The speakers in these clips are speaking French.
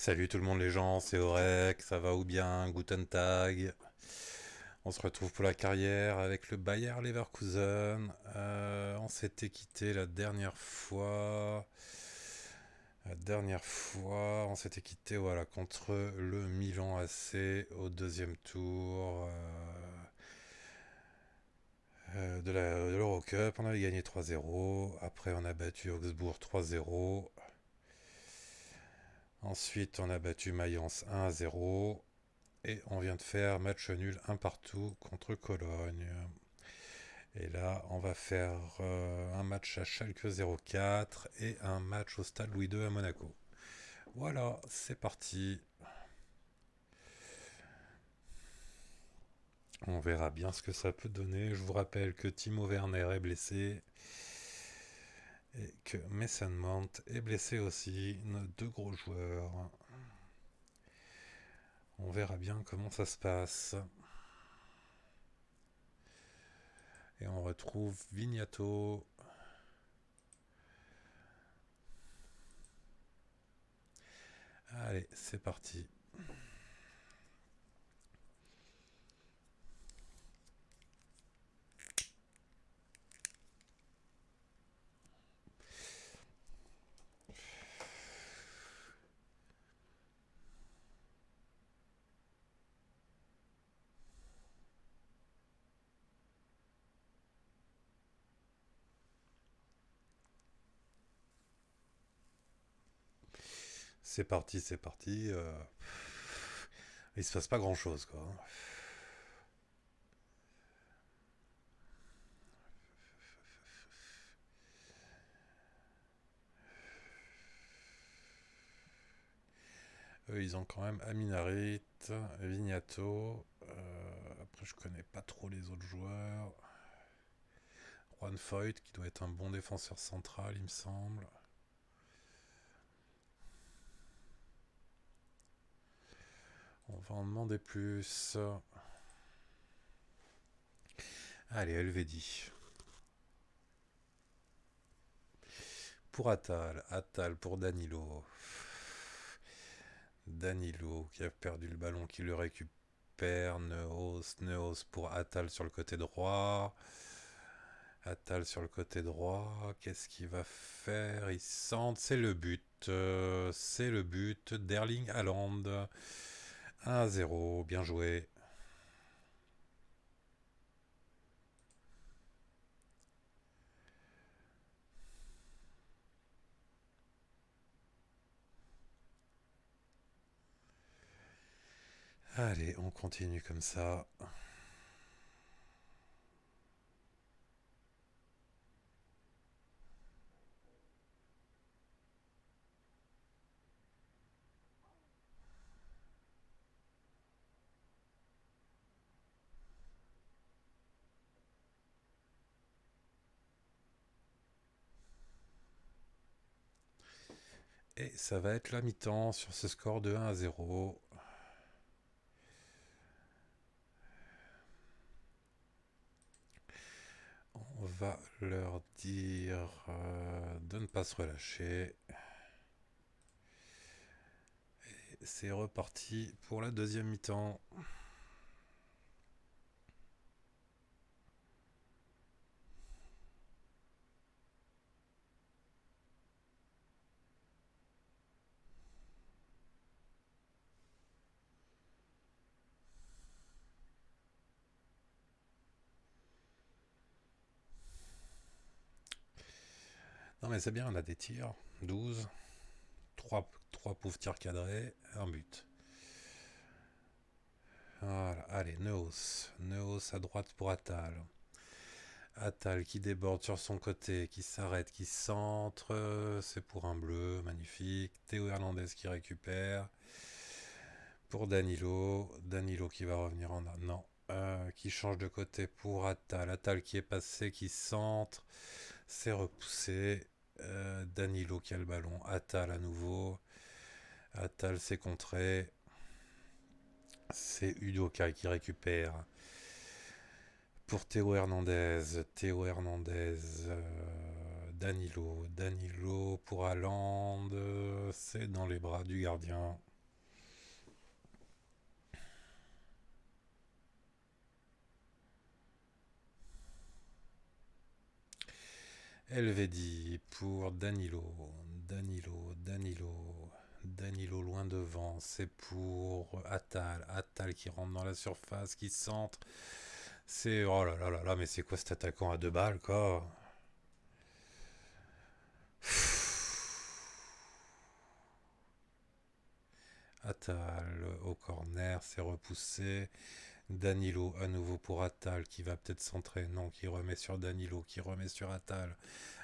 Salut tout le monde les gens, c'est Orek, ça va ou bien, Guten Tag. On se retrouve pour la carrière avec le Bayer Leverkusen. On s'était quitté la dernière fois. On s'était quitté voilà, contre le Milan AC au deuxième tour de l'Eurocup. On avait gagné 3-0. Après, on a battu Augsbourg 3-0. Ensuite, on a battu Mayence 1-0. Et on vient de faire match nul un partout contre Cologne. Et là, on va faire un match à Schalke 04 et un match au Stade Louis II à Monaco. Voilà, c'est parti. On verra bien ce que ça peut donner. Je vous rappelle que Timo Werner est blessé et que Mason Mount est blessé aussi. Nos deux gros joueurs. On verra bien comment ça se passe. Et on retrouve Vignato. Allez, c'est parti. C'est parti, c'est parti. Il se passe pas grand chose, quoi. Eux, ils ont quand même Aminarit, Vignato. Après, je connais pas trop les autres joueurs. Juan Foyt, qui doit être un bon défenseur central, il me semble. On va en demander plus. Allez, Helvedi. Pour Atal. Atal pour Danilo. Danilo qui a perdu le ballon, qui le récupère. Neos pour Atal sur le côté droit. Atal sur le côté droit. Qu'est-ce qu'il va faire? Il centre. C'est le but. C'est le but d'Erling Haaland. 1-0. Bien joué. Allez, on continue comme ça. Et ça va être la mi-temps sur ce score de 1-0. On va leur dire de ne pas se relâcher. Et c'est reparti pour la deuxième mi-temps. Non mais c'est bien, on a des tirs. 12. 3 pauvres tirs cadrés. Un but. Voilà, allez, Neos. Neos à droite pour Atal. Atal qui déborde sur son côté, qui s'arrête, qui centre. C'est pour un bleu, magnifique. Théo Hernandez qui récupère. Pour Danilo. Danilo qui va revenir en... Non. Qui change de côté pour Atal. Atal qui est passé, qui centre. C'est repoussé. Danilo qui a le ballon. Atal à nouveau. Atal s'est contré. C'est Udoka qui récupère. Pour Théo Hernandez. Théo Hernandez. Danilo. Danilo pour Haaland. C'est dans les bras du gardien. Elvedi pour Danilo. Danilo, Danilo. Danilo loin devant. C'est pour Atal. Atal qui rentre dans la surface, qui centre. C'est. Oh là là là là, mais c'est quoi cet attaquant à 2 balles, quoi? Atal au corner, c'est repoussé. Danilo à nouveau pour Atal qui va peut-être centrer. Non, qui remet sur Danilo, qui remet sur Atal.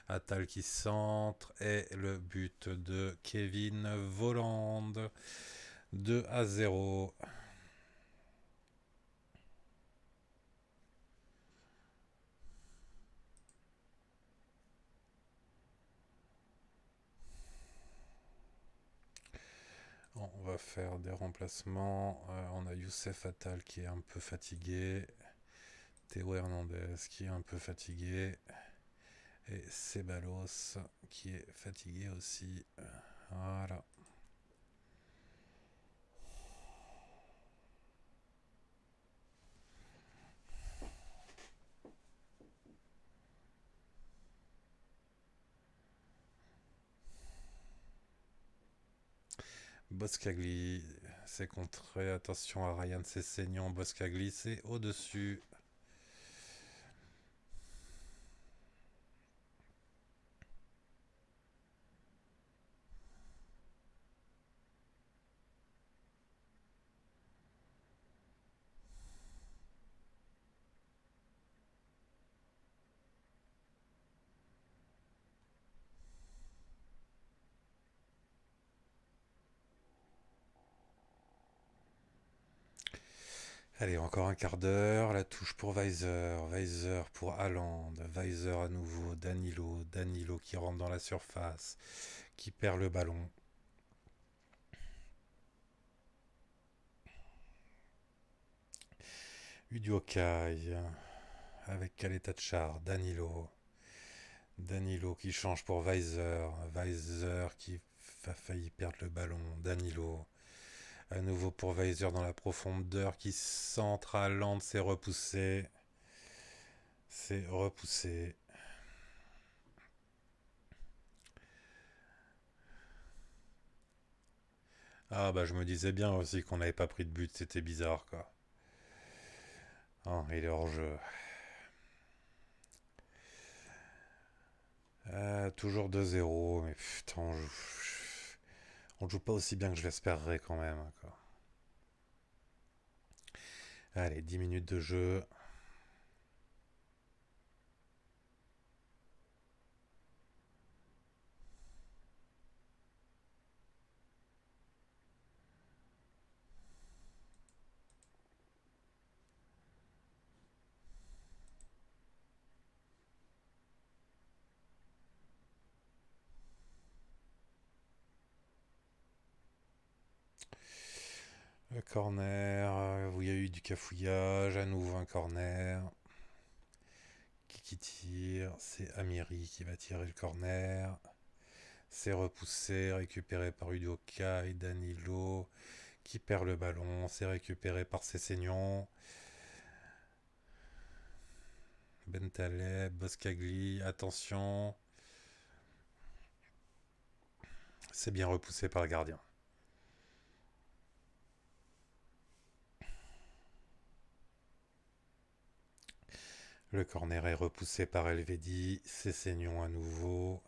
Atal qui centre. Et le but de Kevin Volland. 2-0. On va faire des remplacements. On a Youssef Attal qui est un peu fatigué. Théo Hernandez qui est un peu fatigué. Et Ceballos qui est fatigué aussi. Voilà. Boscagli, c'est contré. Attention à Ryan Sessegnon. Boscagli, c'est au-dessus. Allez, encore un quart d'heure. La touche pour Weiser. Weiser pour Haaland. Weiser à nouveau. Danilo. Danilo qui rentre dans la surface. Qui perd le ballon. Udiokai. Avec Kaletachar. Danilo. Danilo qui change pour Weiser. Weiser qui a failli perdre le ballon. Danilo. À nouveau pour Weiser dans la profondeur qui centre à Land. C'est repoussé. C'est repoussé. Ah bah je me disais bien aussi qu'on n'avait pas pris de but. C'était bizarre quoi. Ah, il est hors jeu. Toujours 2-0. Mais putain, on joue pas aussi bien que je l'espérerais quand même, quoi. Allez, 10 minutes de jeu. Le corner, où il y a eu du cafouillage, à nouveau un corner. Qui tire? C'est Amiri qui va tirer le corner. C'est repoussé, récupéré par Udoka et Danilo qui perd le ballon. C'est récupéré par Sessegnon. Bentaleb, Boscagli, attention. C'est bien repoussé par le gardien. Le corner est repoussé par Elvedi. Sessegnon à nouveau.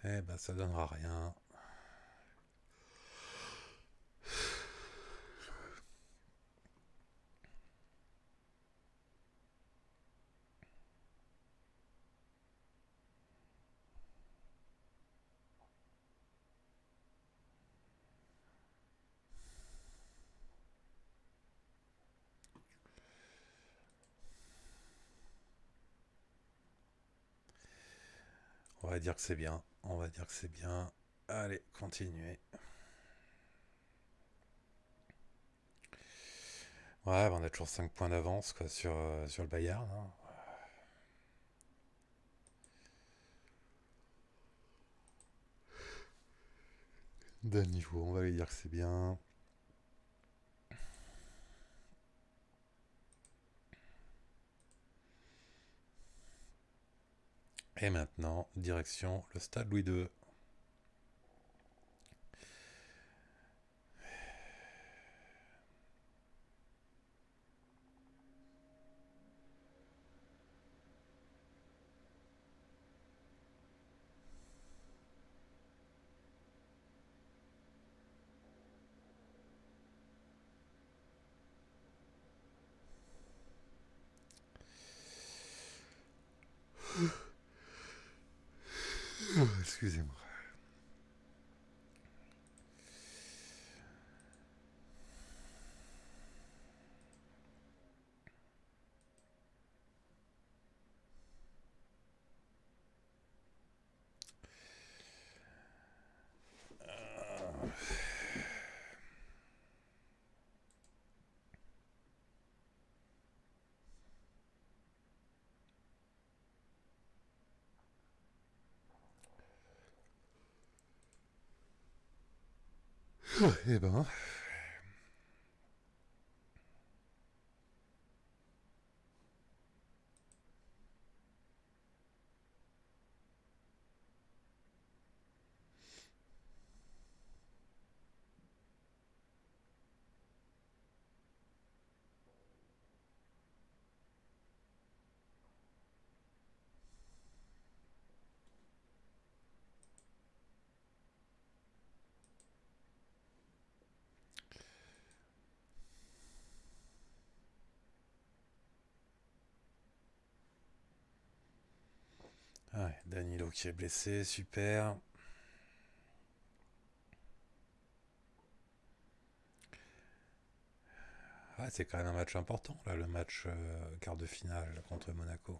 Eh ben ça donnera rien. On va dire que c'est bien. On va dire que c'est bien. Allez, continuez. Ouais, bah, on a toujours 5 points d'avance quoi, sur le Bayern, hein. D'un niveau, on va lui dire que c'est bien. Et maintenant, direction le stade Louis II. Excusez-moi. Eh ben, ouais, Danilo qui est blessé, super. Ah, c'est quand même un match important, là, le match quart de finale contre Monaco.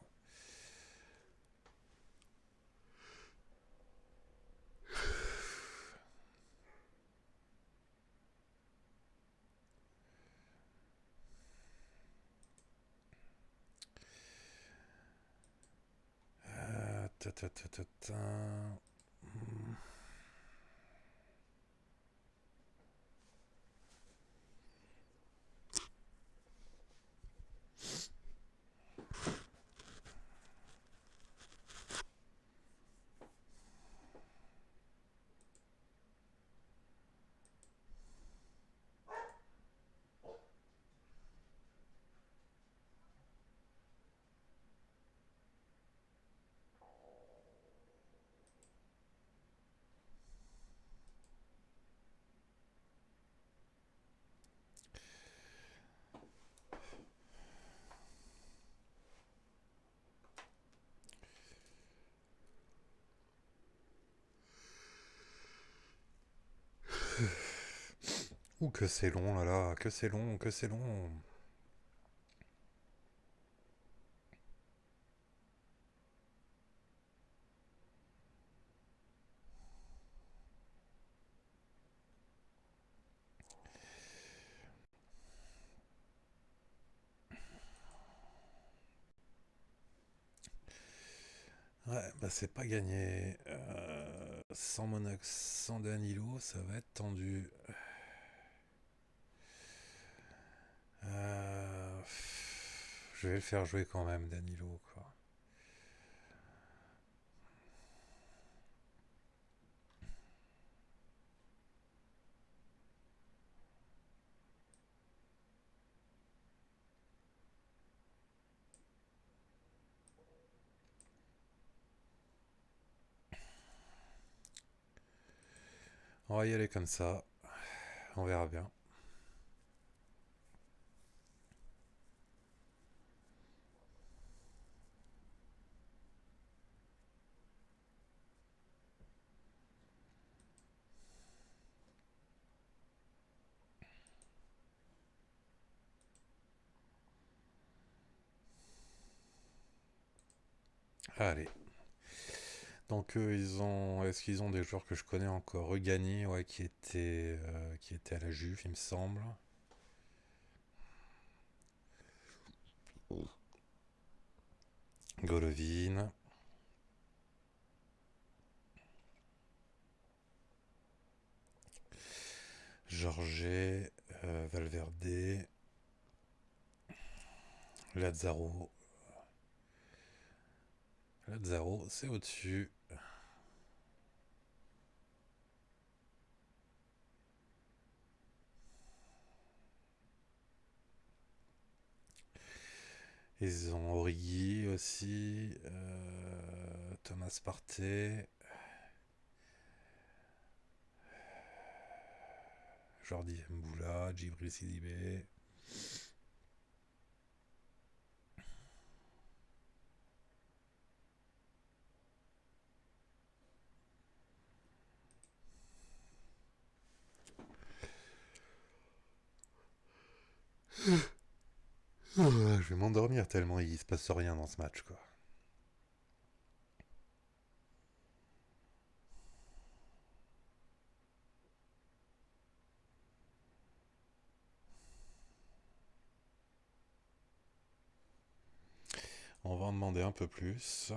Ta, ta, ta, ta, ta. Ouh, que c'est long, là, là, que c'est long, que c'est long. Ouais, bah c'est pas gagné. Sans Monaco, sans Danilo, ça va être tendu. Euh, je vais le faire jouer quand même, Danilo, quoi. On va y aller comme ça. On verra bien. Allez. Donc ils ont, est-ce qu'ils ont des joueurs que je connais encore? Rugani, ouais, qui était à la Juve, il me semble. Golovin, Jorge, Valverde, Lazaro, Lazaro, c'est au-dessus. Ils ont Origi aussi. Thomas Partey. Jordi Mboula. Djibril Sidibé. Je vais m'endormir tellement il se passe rien dans ce match, quoi. On va en demander un peu plus.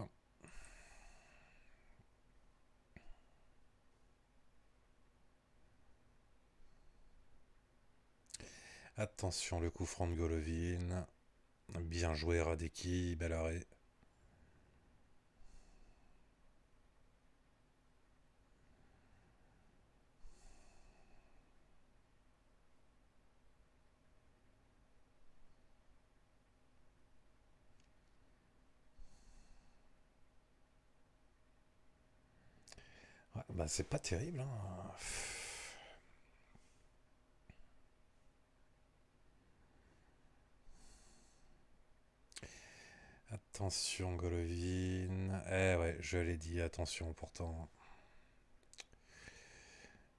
Attention, le coup franc de Golovin. Bien joué, Radeki, bel arrêt. Ouais, bah c'est pas terrible, hein. Attention, Golovin. Eh ouais, je l'ai dit, attention pourtant.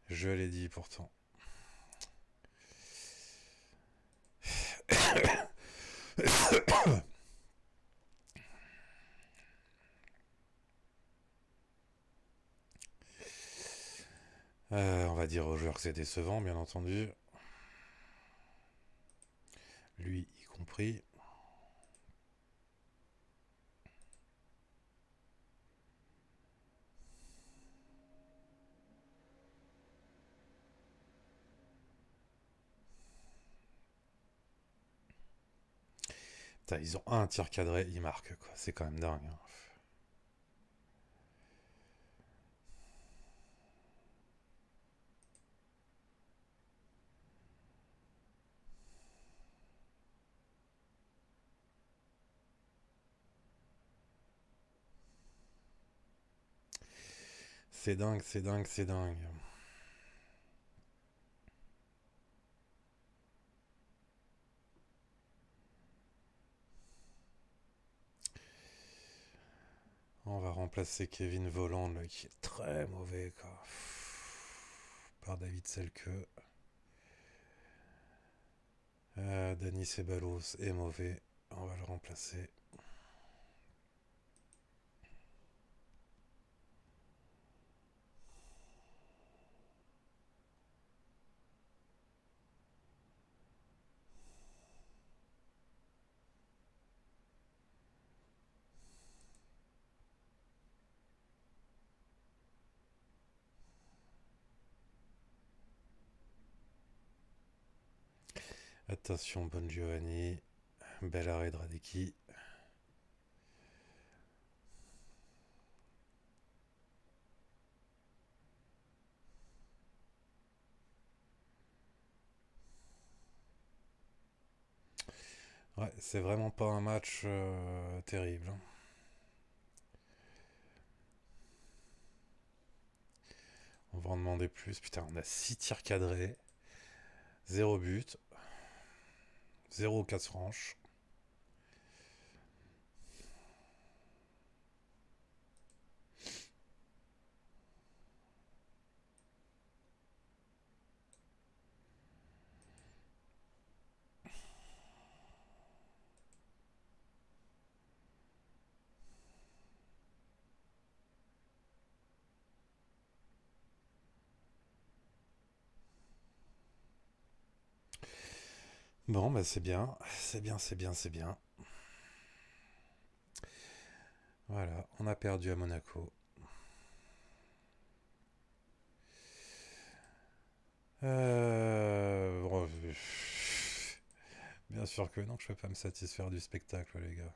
Je l'ai dit pourtant. On va dire aux joueurs que c'est décevant, bien entendu. Lui y compris. Putain, ils ont un tir cadré, ils marquent, quoi. C'est quand même dingue, hein. C'est dingue, c'est dingue, c'est dingue. On va remplacer Kevin Volland, là, qui est très mauvais, quoi. Par David Selke. Denis Ceballos est mauvais. On va le remplacer. Attention, Bon Giovanni. Bel arrêt de Radeki. Ouais, c'est vraiment pas un match terrible, hein. On va en demander plus. Putain, on a 6 tirs cadrés. 0 but. 0 casse franche. Bon, bah c'est bien. C'est bien, c'est bien, c'est bien. Voilà, on a perdu à Monaco. Bon, bien sûr que non, je peux pas me satisfaire du spectacle, les gars.